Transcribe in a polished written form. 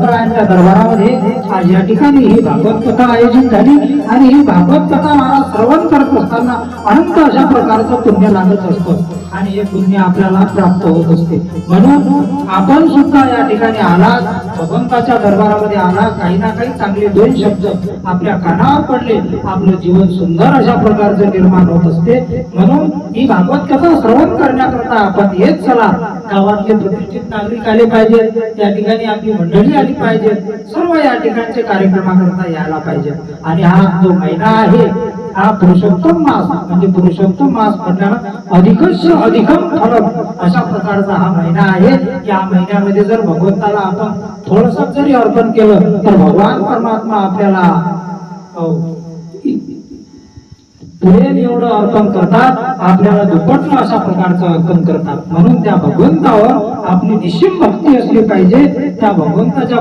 परंपरांच्या दरबारामध्ये आज या ठिकाणी ही भागवत कथा आयोजित झाली आणि ही भागवत कथा महाराज श्रवण करत असताना अनंत अशा प्रकारचं पुण्य लागत असतं आणि हे पुण्य आपल्याला प्राप्त होत असते। म्हणून आपण सुद्धा या ठिकाणी आला, भगवंताच्या दरबारामध्ये आला, काही ना काही चांगले दोन शब्द आपल्या कानावर पडले, आपलं जीवन सुंदर अशा प्रकारचं निर्माण होत असते। म्हणून ही भागवत कथा श्रवण करण्याकरता आपण येत चला। गावातले प्रतिष्ठित नागरिक आले पाहिजे, या ठिकाणी आपली मंडळी आली पाहिजे, सर्व या ठिकाणचे कार्यक्रमाकरता यायला पाहिजे। आणि हा जो महिना आहे हा पुरुषोत्तम मास, म्हणजे पुरुषोत्तम मास म्हटल्यानं अधिकम फलम अशा प्रकारचा हा महिना आहे। या महिन्यामध्ये जर भगवंताला आपण थोडंसं जरी अर्पण केलं तर भगवान परमात्मा आपल्याला पुरेल एवढं अर्पण करतात, आपल्याला दुप्पट अशा प्रकारचं अर्पण करतात। म्हणून त्या भगवंतावर आपली निश्चित भक्ती असली पाहिजे। त्या भगवंताच्या